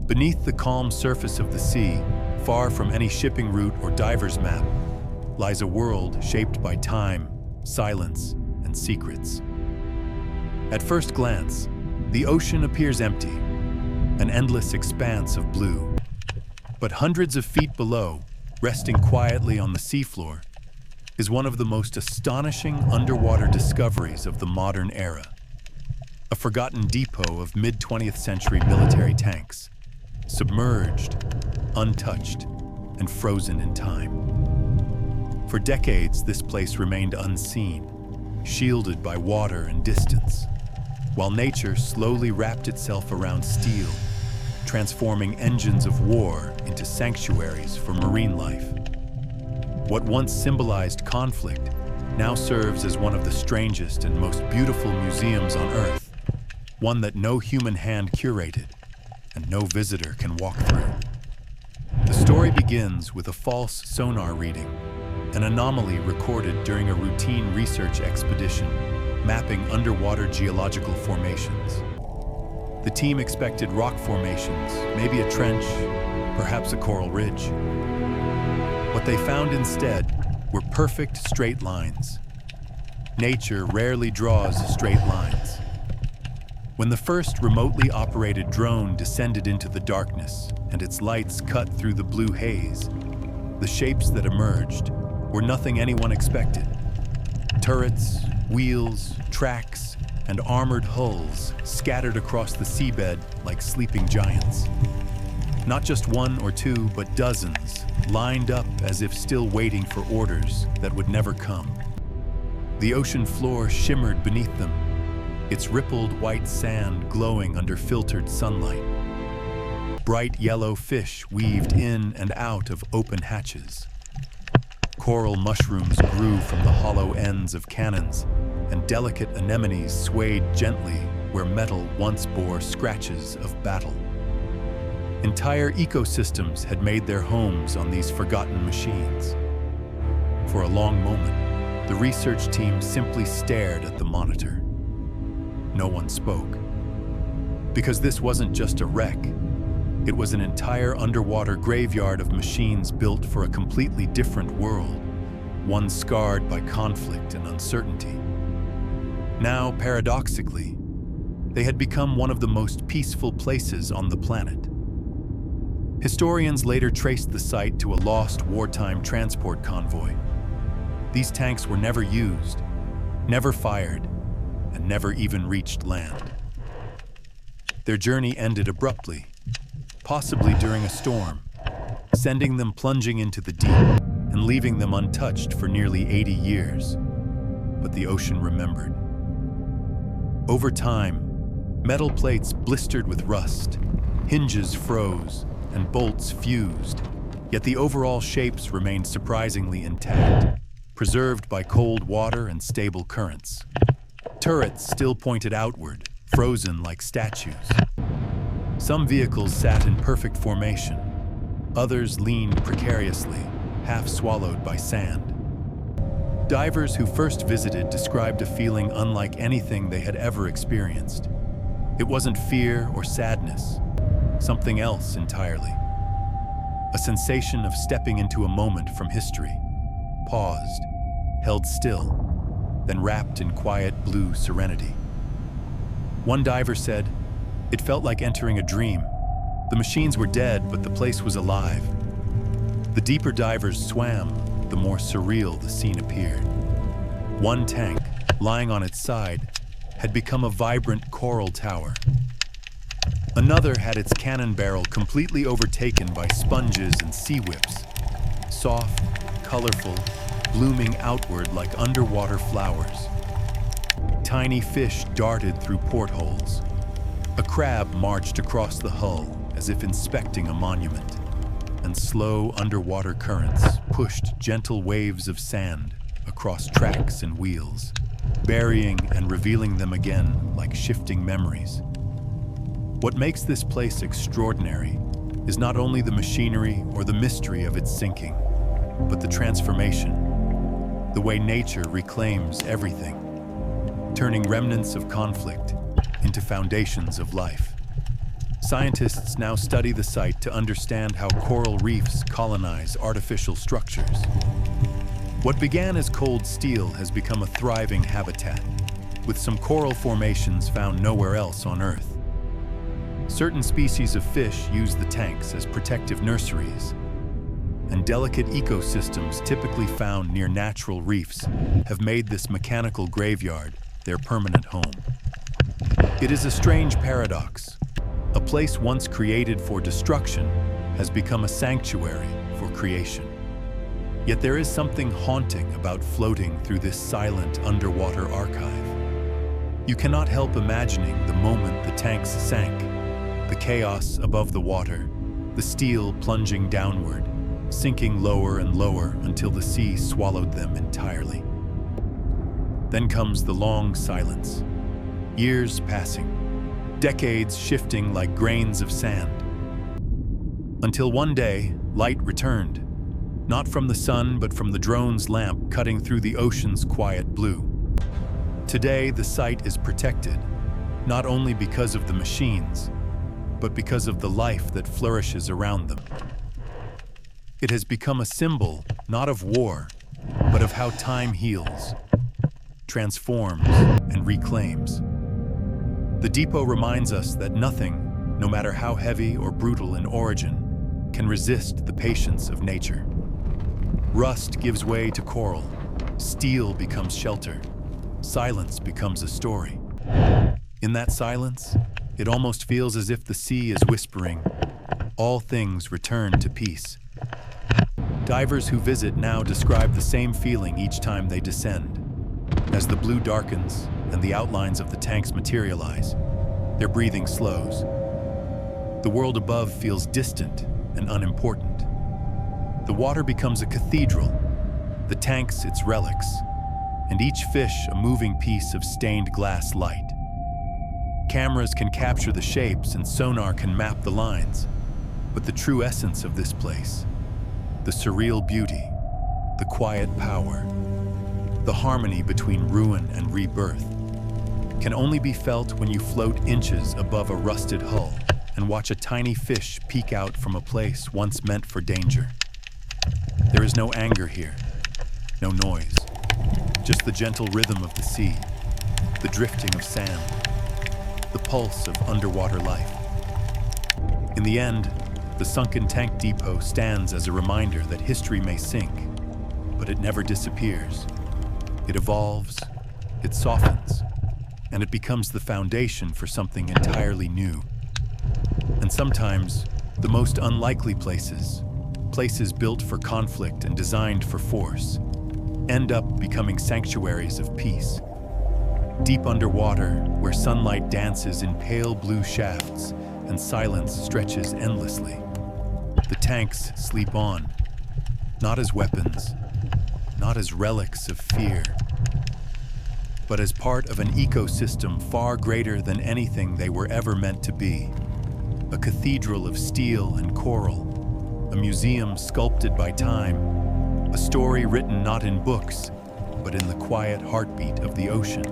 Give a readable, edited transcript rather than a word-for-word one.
Beneath the calm surface of the sea, far from any shipping route or diver's map, lies a world shaped by time, silence, and secrets. At first glance, the ocean appears empty, an endless expanse of blue. But hundreds of feet below, resting quietly on the seafloor, is one of the most astonishing underwater discoveries of the modern era. A forgotten depot of mid-20th century military tanks, submerged, untouched, and frozen in time. For decades, this place remained unseen, shielded by water and distance, while nature slowly wrapped itself around steel, transforming engines of war into sanctuaries for marine life. What once symbolized conflict now serves as one of the strangest and most beautiful museums on Earth, one that no human hand curated and no visitor can walk through. The story begins with a false sonar reading, an anomaly recorded during a routine research expedition mapping underwater geological formations. The team expected rock formations, maybe a trench, perhaps a coral ridge. What they found instead were perfect straight lines. Nature rarely draws straight lines. When the first remotely operated drone descended into the darkness and its lights cut through the blue haze, the shapes that emerged were nothing anyone expected. Turrets, wheels, tracks, and armored hulls scattered across the seabed like sleeping giants. Not just one or two, but dozens, lined up as if still waiting for orders that would never come. The ocean floor shimmered beneath them, its rippled white sand glowing under filtered sunlight. Bright yellow fish weaved in and out of open hatches. Coral mushrooms grew from the hollow ends of cannons, and delicate anemones swayed gently where metal once bore scratches of battle. Entire ecosystems had made their homes on these forgotten machines. For a long moment, the research team simply stared at the monitor. No one spoke. Because this wasn't just a wreck, it was an entire underwater graveyard of machines built for a completely different world, one scarred by conflict and uncertainty. Now, paradoxically, they had become one of the most peaceful places on the planet. Historians later traced the site to a lost wartime transport convoy. These tanks were never used, never fired, and never even reached land. Their journey ended abruptly, possibly during a storm, sending them plunging into the deep and leaving them untouched for nearly 80 years. But the ocean remembered. Over time, metal plates blistered with rust, hinges froze, and bolts fused, yet the overall shapes remained surprisingly intact, preserved by cold water and stable currents. Turrets still pointed outward, frozen like statues. Some vehicles sat in perfect formation. Others leaned precariously, half swallowed by sand. Divers who first visited described a feeling unlike anything they had ever experienced. It wasn't fear or sadness, something else entirely. A sensation of stepping into a moment from history, paused, held still, then wrapped in quiet blue serenity. One diver said, "It felt like entering a dream. The machines were dead, but the place was alive." The deeper divers swam, the more surreal the scene appeared. One tank, lying on its side, had become a vibrant coral tower. Another had its cannon barrel completely overtaken by sponges and sea whips, soft, colorful, blooming outward like underwater flowers. Tiny fish darted through portholes. A crab marched across the hull as if inspecting a monument, and slow underwater currents pushed gentle waves of sand across tracks and wheels, burying and revealing them again like shifting memories. What makes this place extraordinary is not only the machinery or the mystery of its sinking, but the transformation, the way nature reclaims everything, turning remnants of conflict into foundations of life. Scientists now study the site to understand how coral reefs colonize artificial structures. What began as cold steel has become a thriving habitat, with some coral formations found nowhere else on Earth. Certain species of fish use the tanks as protective nurseries, and delicate ecosystems typically found near natural reefs have made this mechanical graveyard their permanent home. It is a strange paradox. A place once created for destruction has become a sanctuary for creation. Yet there is something haunting about floating through this silent underwater archive. You cannot help imagining the moment the tanks sank, the chaos above the water, the steel plunging downward, sinking lower and lower until the sea swallowed them entirely. Then comes the long silence, years passing, decades shifting like grains of sand. Until one day, light returned, not from the sun but from the drone's lamp cutting through the ocean's quiet blue. Today, the site is protected, not only because of the machines, but because of the life that flourishes around them. It has become a symbol, not of war, but of how time heals, transforms, and reclaims. The depot reminds us that nothing, no matter how heavy or brutal in origin, can resist the patience of nature. Rust gives way to coral, steel becomes shelter, silence becomes a story. In that silence, it almost feels as if the sea is whispering, "All things return to peace." Divers who visit now describe the same feeling each time they descend. As the blue darkens and the outlines of the tanks materialize, their breathing slows. The world above feels distant and unimportant. The water becomes a cathedral, the tanks its relics, and each fish a moving piece of stained glass light. Cameras can capture the shapes and sonar can map the lines, but the true essence of this place, the surreal beauty, the quiet power, the harmony between ruin and rebirth, can only be felt when you float inches above a rusted hull and watch a tiny fish peek out from a place once meant for danger. There is no anger here, no noise, just the gentle rhythm of the sea, the drifting of sand, the pulse of underwater life. In the end, the Sunken Tank Depot stands as a reminder that history may sink, but it never disappears. It evolves, it softens, and it becomes the foundation for something entirely new. And sometimes, the most unlikely places built for conflict and designed for force, end up becoming sanctuaries of peace. Deep underwater, where sunlight dances in pale blue shafts and silence stretches endlessly, the tanks sleep on, not as weapons, not as relics of fear, but as part of an ecosystem far greater than anything they were ever meant to be. A cathedral of steel and coral, a museum sculpted by time, a story written not in books, but in the quiet heartbeat of the ocean.